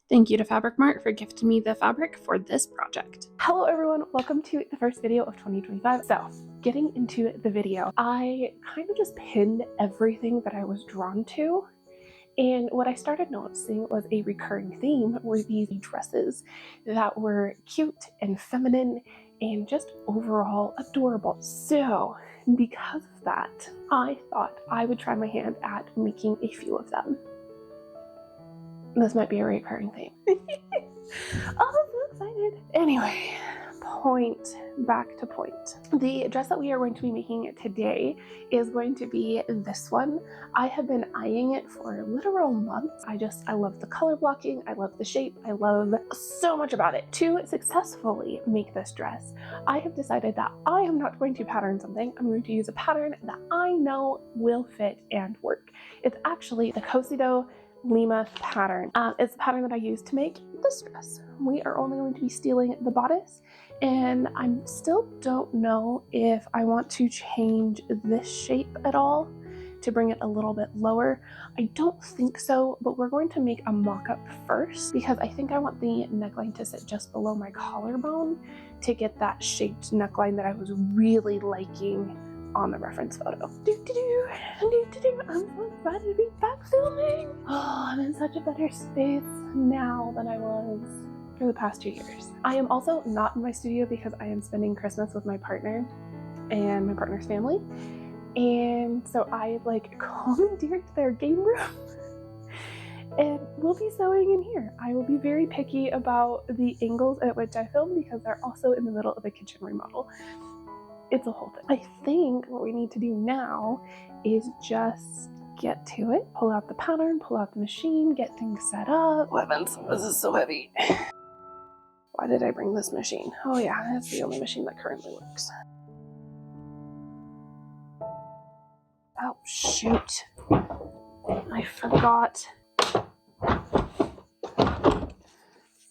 Thank you to Fabric Mart for gifting me the fabric for this project. Hello everyone, welcome to the first video of 2025. So, getting into the video, I kind of just pinned everything that I was drawn to. And what I started noticing was a recurring theme were these dresses that were cute and feminine and just overall adorable. So, because of that, I thought I would try my hand at making a few of them. This might be a recurring theme. Oh, I'm so excited. Anyway, back to point. The dress that we are going to be making today is going to be this one. I have been eyeing it for literal months. I love the color blocking. I love the shape. I love so much about it. To successfully make this dress, I have decided that I am not going to pattern something. I'm going to use a pattern that I know will fit and work. It's actually the Cosido Lima pattern. It's the pattern that I used to make this dress. We are only going to be stealing the bodice, and I still don't know if I want to change this shape at all to bring it a little bit lower. I don't think so, but we're going to make a mock-up first because I think I want the neckline to sit just below my collarbone to get that shaped neckline that I was really liking on the reference photo. I'm so excited to be back filming. Oh, I'm in such a better space now than I was for the past 2 years. I am also not in my studio because I am spending Christmas with my partner and my partner's family. And so I commandeered their game room and we'll be sewing in here. I will be very picky about the angles at which I film because they're also in the middle of a kitchen remodel. It's a whole thing. I think what we need to do now is just get to it, pull out the pattern, pull out the machine, get things set up. Oh heavens, this is so heavy. Why did I bring this machine? Oh yeah, that's the only machine that currently works. Oh shoot, I forgot.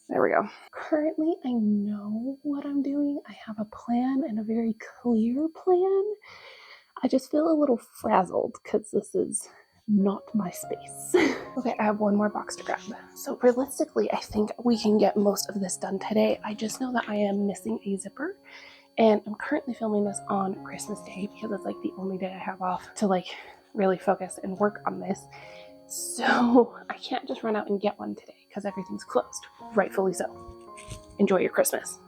There we go. Currently, I know what I'm doing. I have a plan and a very clear plan. I just feel a little frazzled because this is not my space. Okay, I have one more box to grab. So realistically, I think we can get most of this done today. I just know that I am missing a zipper, and I'm currently filming this on Christmas Day because it's the only day I have off to really focus and work on this. So I can't just run out and get one today because everything's closed. Rightfully so. Enjoy your Christmas.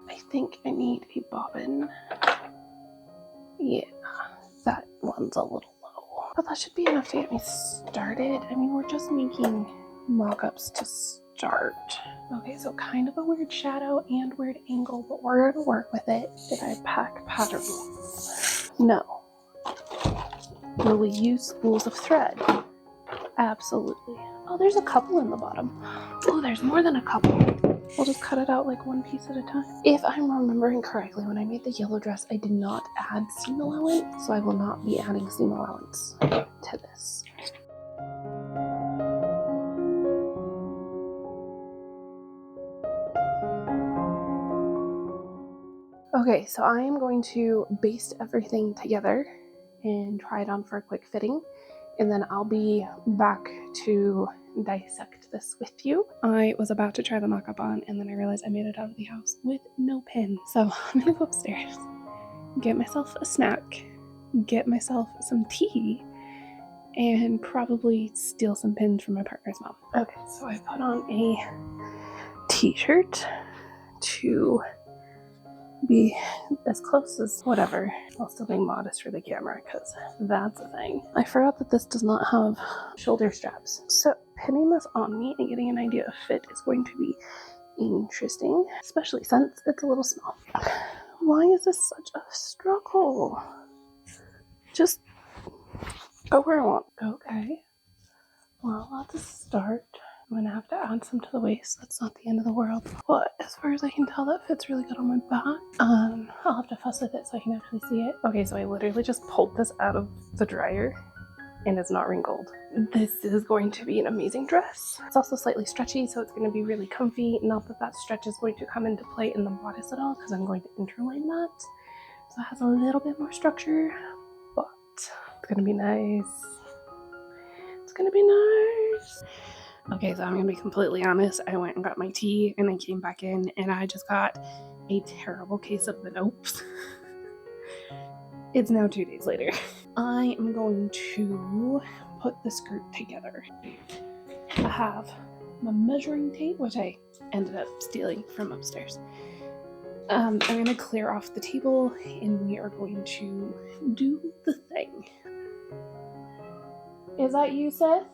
I think I need a bobbin. Yeah, that one's a little low. But that should be enough to get me started. I mean, we're just making mock-ups to start. Okay, so kind of a weird shadow and weird angle, but we're gonna work with it. Did I pack patterns? No. Will we use spools of thread? Absolutely. Oh, there's a couple in the bottom. Oh, there's more than a couple. We'll just cut it out one piece at a time. If I'm remembering correctly, when I made the yellow dress, I did not add seam allowance, so I will not be adding seam allowance to this. Okay, so I am going to baste everything together and try it on for a quick fitting, and then I'll be back to dissect this with you. I was about to try the mock-up on, and then I realized I made it out of the house with no pin. So I'm gonna go upstairs, get myself a snack, get myself some tea, and probably steal some pins from my partner's mom. Okay, so I put on a t-shirt to be as close as whatever while still being modest for the camera because that's a thing. I forgot that this does not have shoulder straps, so pinning this on me and getting an idea of fit is going to be interesting, especially since it's a little small. Why is this such a struggle? Just go where I want. Okay, well, that's a start. I'm gonna have to add some to the waist. That's not the end of the world. But as far as I can tell, that fits really good on my back. I'll have to fuss with it so I can actually see it. Okay, so I literally just pulled this out of the dryer and it's not wrinkled. This is going to be an amazing dress. It's also slightly stretchy, so it's gonna be really comfy. Not that that stretch is going to come into play in the bodice at all because I'm going to interline that. So it has a little bit more structure, but it's gonna be nice. It's gonna be nice. Okay, so I'm gonna be completely honest. I went and got my tea and I came back in and I just got a terrible case of the nopes. It's now 2 days later. I am going to put the skirt together. I have my measuring tape, which I ended up stealing from upstairs. I'm gonna clear off the table and we are going to do the thing. Is that you, Seth?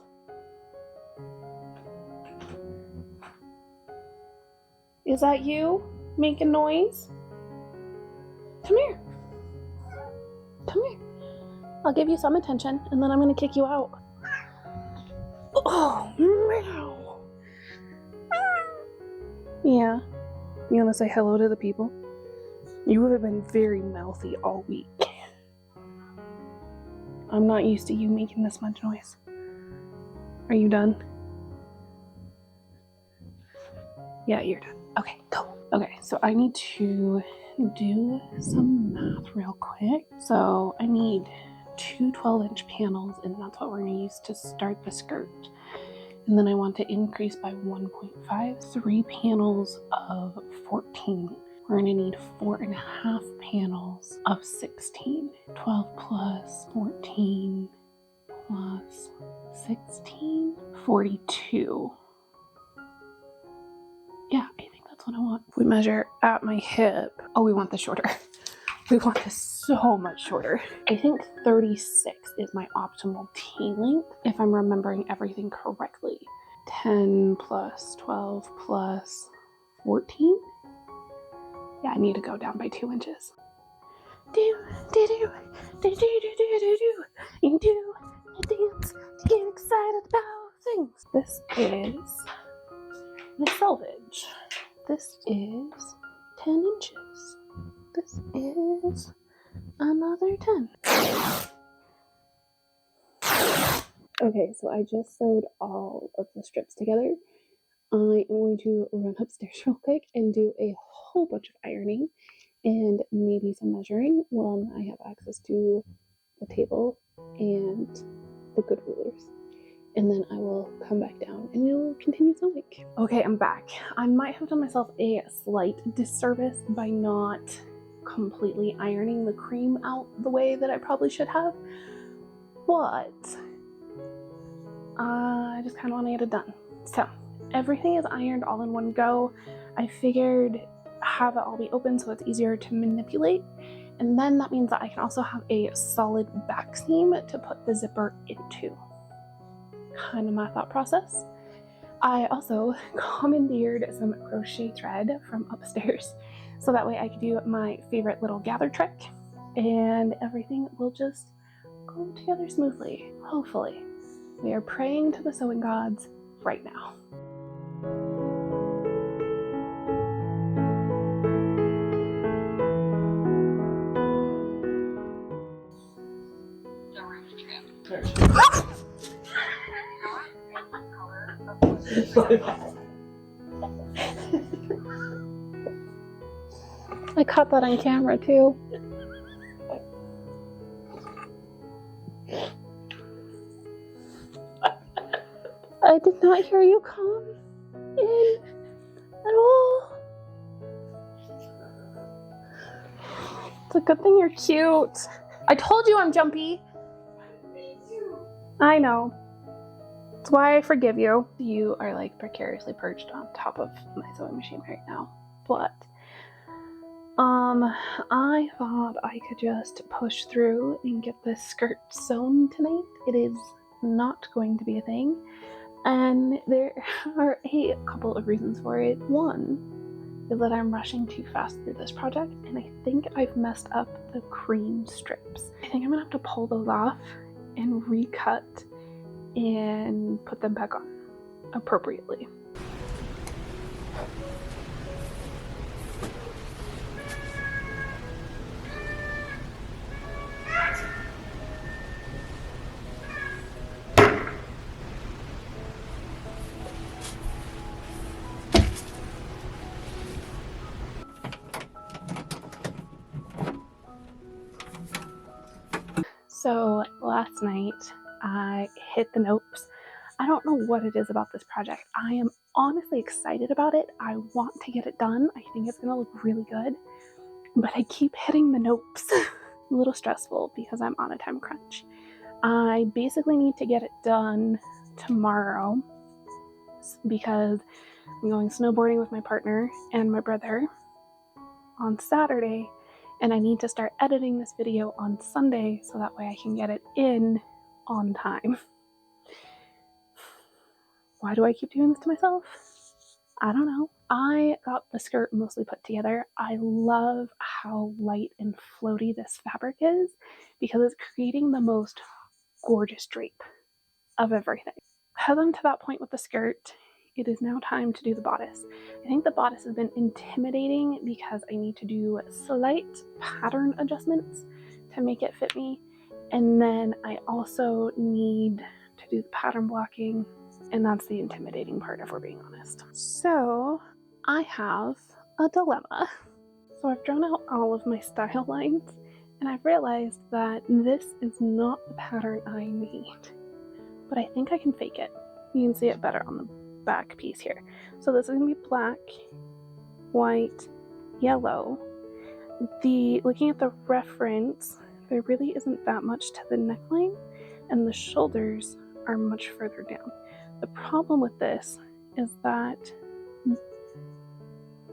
Is that you making noise? Come here. Come here. I'll give you some attention and then I'm gonna kick you out. Oh, meow. Yeah. You wanna say hello to the people? You have been very mouthy all week. I'm not used to you making this much noise. Are you done? Yeah, you're done. Okay, go. Okay, so I need to do some math real quick. So I need 2 12-inch panels, and that's what we're going to use to start the skirt. And then I want to increase by 1.5, 3 panels of 14. We're going to need 4.5 panels of 16. 12 plus 14 plus 16, 42. Yeah, I think that's what I want. If we measure at my hip, oh, we want this shorter. We want this so much shorter. I think 36 is my optimal T length, if I'm remembering everything correctly. 10 plus 12 plus 14? Yeah, I need to go down by 2 inches. Do, do, do, do, do, do, do, do, do. You do a dance to get excited about things. This is my selvage. This is 10 inches. This is another 10. Okay, so I just sewed all of the strips together. I am going to run upstairs real quick and do a whole bunch of ironing and maybe some measuring when I have access to the table and the good rulers. And then I will come back down and we'll continue sewing. Okay, I'm back. I might have done myself a slight disservice by not completely ironing the cream out the way that I probably should have, but I just kind of want to get it done. So everything is ironed all in one go. I figured have it all be open so it's easier to manipulate, and then that means that I can also have a solid back seam to put the zipper into. Kind of my thought process. I also commandeered some crochet thread from upstairs so that way I could do my favorite little gather trick and everything will just go together smoothly. Hopefully. We are praying to the sewing gods right now. I caught that on camera too. I did not hear you come in at all. It's a good thing you're cute. I told you I'm jumpy. I know. That's why I forgive you. You are like precariously perched on top of my sewing machine right now. But I thought I could just push through and get this skirt sewn tonight. It is not going to be a thing. And there are a couple of reasons for it. One is that I'm rushing too fast through this project, and I think I've messed up the cream strips. I think I'm gonna have to pull those off and recut and put them back on appropriately. So last night I hit the nopes. I don't know what it is about this project. I am honestly excited about it. I want to get it done. I think it's gonna look really good, but I keep hitting the nopes. A little stressful because I'm on a time crunch. I basically need to get it done tomorrow because I'm going snowboarding with my partner and my brother on Saturday, and I need to start editing this video on Sunday so that way I can get it in on time. Why do I keep doing this to myself? I don't know. I got the skirt mostly put together. I love how light and floaty this fabric is because it's creating the most gorgeous drape of everything. Heading to that point with the skirt, it is now time to do the bodice. I think the bodice has been intimidating because I need to do slight pattern adjustments to make it fit me. And then I also need to do the pattern blocking, and that's the intimidating part if we're being honest. So I have a dilemma. So I've drawn out all of my style lines and I've realized that this is not the pattern I need, but I think I can fake it. You can see it better on the back piece here. So this is going to be black, white, yellow. Looking at the reference, there really isn't that much to the neckline, and the shoulders are much further down. The problem with this is that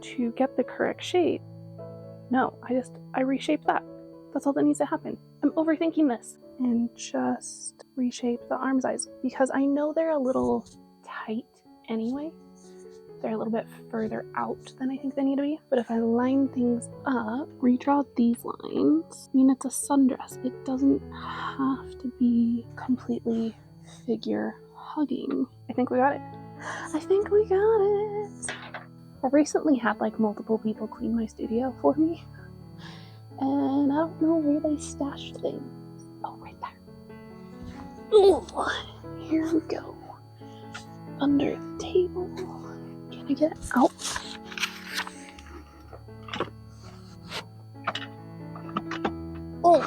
to get the correct shape, no, I reshape that. That's all that needs to happen. I'm overthinking this. And just reshape the arm size because I know they're a little tight anyway. They're a little bit further out than I think they need to be. But if I line things up, redraw these lines, I mean, it's a sundress. It doesn't have to be completely figure hugging. I think we got it. I think we got it. I've recently had like multiple people clean my studio for me, and I don't know where they stashed things. Oh, right there. Ooh, here we go. Under the table. Can I get it out? Oh.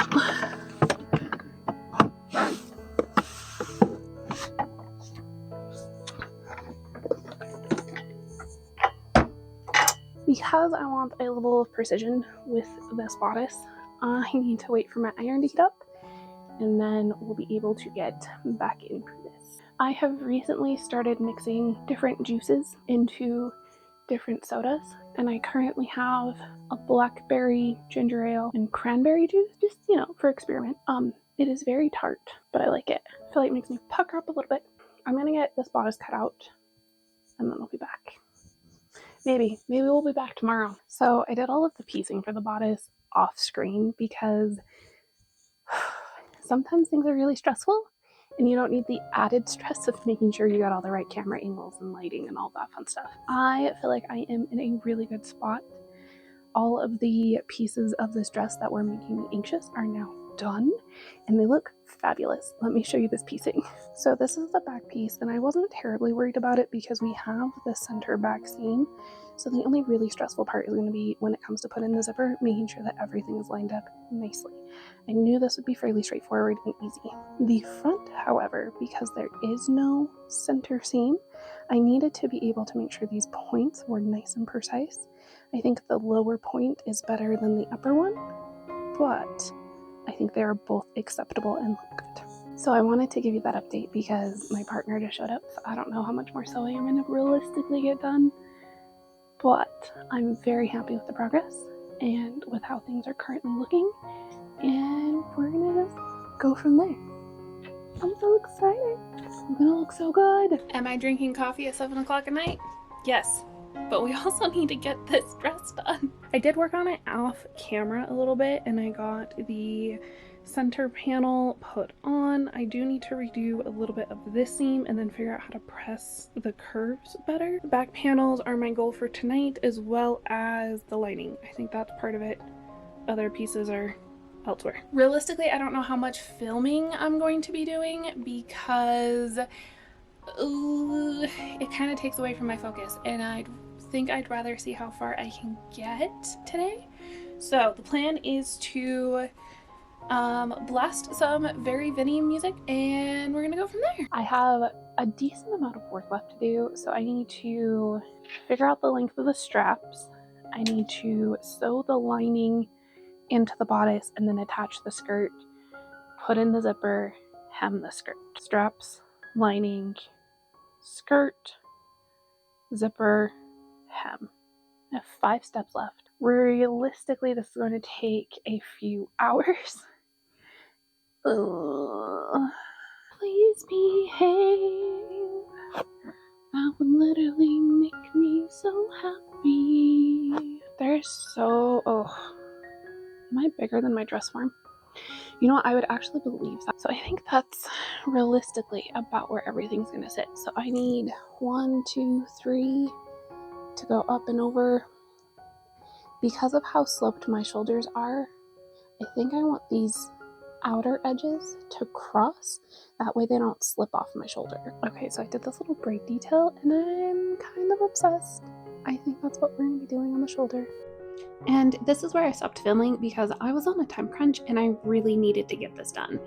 Because I want a level of precision with this bodice, I need to wait for my iron to heat up, and then we'll be able to get back into this. I have recently started mixing different juices into different sodas, and I currently have a blackberry ginger ale and cranberry juice, just, you know, for experiment. It is very tart, but I like it. I feel like it makes me pucker up a little bit. I'm gonna get this bodice cut out, and then I'll be back. Maybe we'll be back tomorrow. So I did all of the piecing for the bodice off screen because sometimes things are really stressful and you don't need the added stress of making sure you got all the right camera angles and lighting and all that fun stuff. I feel like I am in a really good spot. All of the pieces of this dress that were making me anxious are now done and they look fabulous. Let me show you this piecing. So this is the back piece, and I wasn't terribly worried about it because we have the center back seam. So the only really stressful part is going to be when it comes to put in the zipper, making sure that everything is lined up nicely. I knew this would be fairly straightforward and easy. The front, however, because there is no center seam, I needed to be able to make sure these points were nice and precise. I think the lower point is better than the upper one, but I think they are both acceptable and look good. So I wanted to give you that update because my partner just showed up, so I don't know how much more sewing I'm going to realistically get done, but I'm very happy with the progress and with how things are currently looking, and we're going to just go from there. I'm so excited. I'm going to look so good. Am I drinking coffee at 7 o'clock at night? Yes. But we also need to get this dress done. I did work on it off camera a little bit and I got the center panel put on. I do need to redo a little bit of this seam and then figure out how to press the curves better. The back panels are my goal for tonight, as well as the lining. I think that's part of it. Other pieces are elsewhere. Realistically, I don't know how much filming I'm going to be doing because it kind of takes away from my focus, and I think I'd rather see how far I can get today. So the plan is to blast some very Vinny music, and we're gonna go from there. I have a decent amount of work left to do, so I need to figure out the length of the straps. I need to sew the lining into the bodice and then attach the skirt, put in the zipper, hem the skirt. Straps, lining, skirt, zipper, hem. I have 5 steps left. Realistically, this is going to take a few hours. Ugh. Please behave. That would literally make me so happy. They're so, am I bigger than my dress form? You know what, I would actually believe that. So I think that's realistically about where everything's gonna sit. So I need 1, 2, 3 to go up and over. Because of how sloped my shoulders are, I think I want these outer edges to cross. That way they don't slip off my shoulder. Okay, so I did this little braid detail and I'm kind of obsessed. I think that's what we're gonna be doing on the shoulder. And this is where I stopped filming because I was on a time crunch and I really needed to get this done.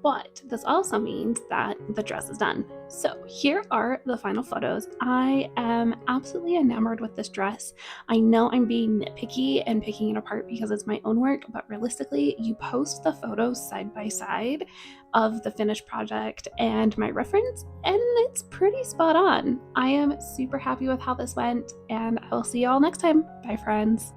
But this also means that the dress is done. So here are the final photos. I am absolutely enamored with this dress. I know I'm being nitpicky and picking it apart because it's my own work, but realistically, you post the photos side by side of the finished project and my reference, and it's pretty spot on. I am super happy with how this went, and I will see you all next time. Bye, friends.